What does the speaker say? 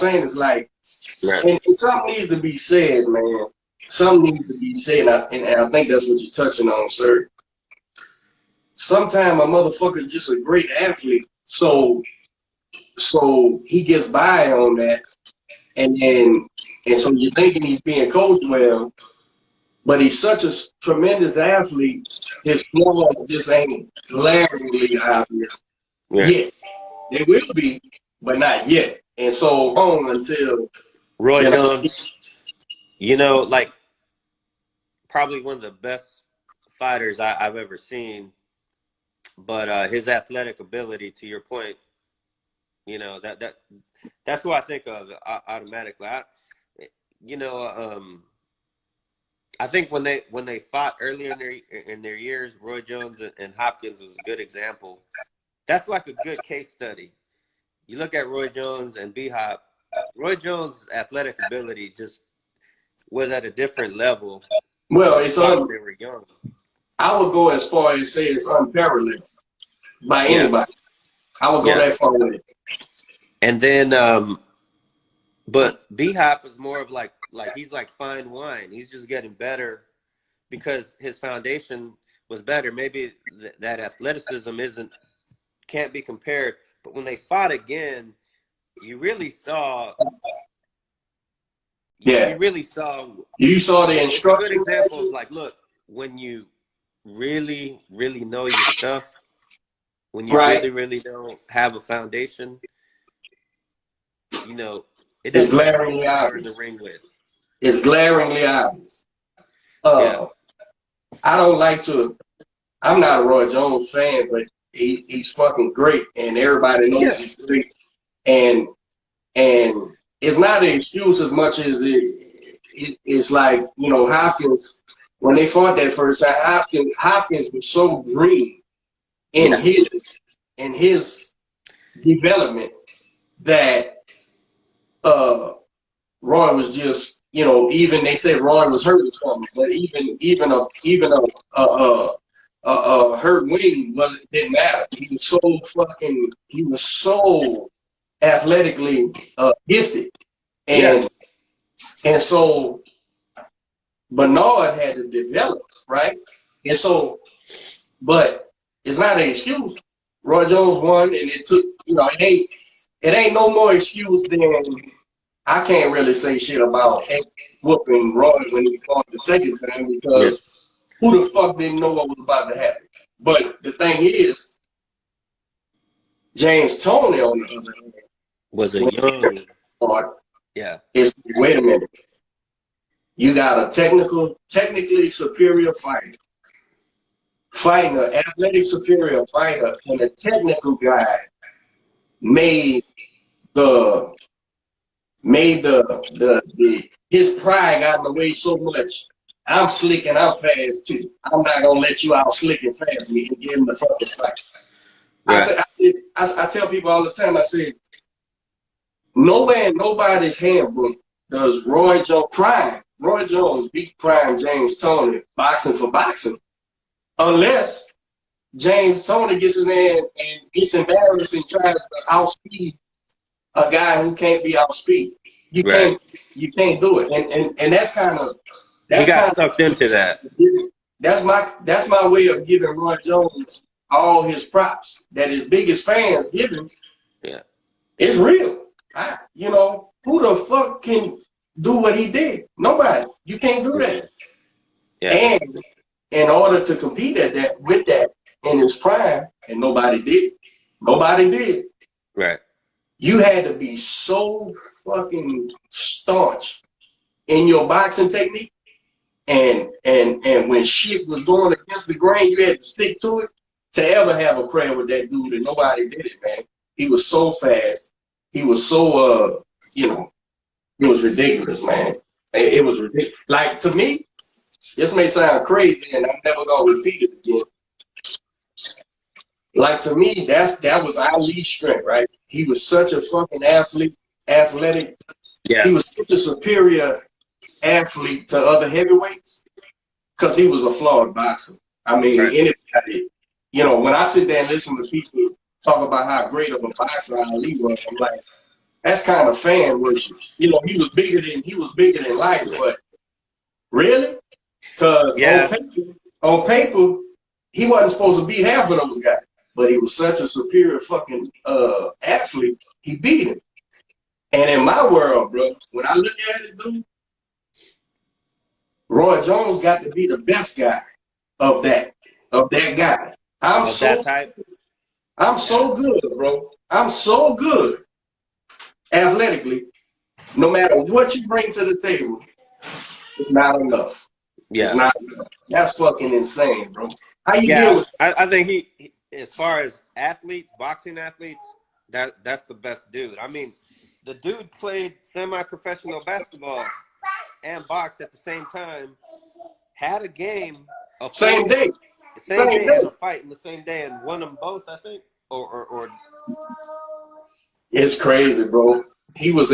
I'm saying? It's like, Right. and something needs to be said, man. Something needs to be said, and I think that's what you're touching on, sir. Sometimes a motherfucker's just a great athlete, so he gets by on that, and so you're thinking he's being coached well, but he's such a tremendous athlete, his flaws just ain't glaringly obvious yet. They will be, but not yet. And so on until Roy Jones, like probably one of the best fighters I've ever seen, but his athletic ability, to your point, that's who I think of automatically. I think when they fought earlier in their years, Roy Jones and Hopkins was a good example. That's like a good case study. You look at Roy Jones and B-Hop. Roy Jones' athletic ability just was at a different level. Well, they were young. I would go as far as say it's unparalleled by anybody. I would go that far with it. And then, but B-Hop is more of like he's like fine wine. He's just getting better because his foundation was better. Maybe that athleticism can't be compared. But when they fought again, you really saw. You saw the instruction. A good example of like, look, when you really, really know your stuff, when you really, really don't have a foundation, it doesn't matter who you're in the ring with. It's glaringly obvious. I don't like to. I'm not a Roy Jones fan, but he's fucking great, and everybody knows he's great. And it's not an excuse as much as it's like, Hopkins, when they fought that first time, Hopkins was so green in his development that Roy was just, even they said Roy was hurt or something, but even a hurt wing didn't matter. He was so athletically gifted, and so Bernard had to develop, right? And so, but it's not an excuse. Roy Jones won, and it took, it ain't no more excuse than I can't really say shit about whooping Roy when he fought the second time because who the fuck didn't know what was about to happen? But the thing is, James Toney, on the other hand, was a young part. It's wait a minute. You got a technically superior fighter, fighting an athletic superior fighter, and a technical guy made his pride got in the way so much. I'm slick and I'm fast too. I'm not gonna let you out slick and fast me and give him the fucking fight. I tell people all the time, I said, nowhere in nobody's handbook does Roy Jones beat prime James Toney boxing for boxing, unless James Toney gets in there and gets embarrassed and tries to outspeed a guy who can't be outspeed. You can't do it, and that's kind of he got sucked into that. That's my way of giving Roy Jones all his props that his biggest fans give him. It's real. Who the fuck can do what he did? Nobody. You can't do that. And in order to compete with that in his prime, and nobody did. Right. You had to be so fucking staunch in your boxing technique, and when shit was going against the grain, you had to stick to it to ever have a prayer with that dude, and nobody did it, man. He was so fast. He was so it was ridiculous, man. It was ridiculous. Like, to me, this may sound crazy, and I'm never gonna repeat it again. Like, to me, that was Ali's strength, right? He was such a fucking athletic. He was such a superior athlete to other heavyweights because he was a flawed boxer. I mean, anybody, when I sit there and listen to people talk about how great of a boxer Ali was, I'm like, That's kind of fan worship. You know, he was bigger than life, but really? Because Yeah. on paper, he wasn't supposed to beat half of those guys. But he was such a superior fucking athlete, he beat him. And in my world, bro, when I look at it, dude, Roy Jones got to be the best guy of that guy. Of that type. I'm Yeah. so good, bro. I'm so good athletically. No matter what you bring to the table, it's not enough. It's Yeah. not enough. That's fucking insane, bro. How you deal Yeah. with I think as far as athletes, boxing athletes, that's the best dude. I mean, the dude played semi-professional basketball and box at the same time, had a game, a same full day? same Same day and a day. fight in the same day and won them both, I think. Or It's crazy, bro. He was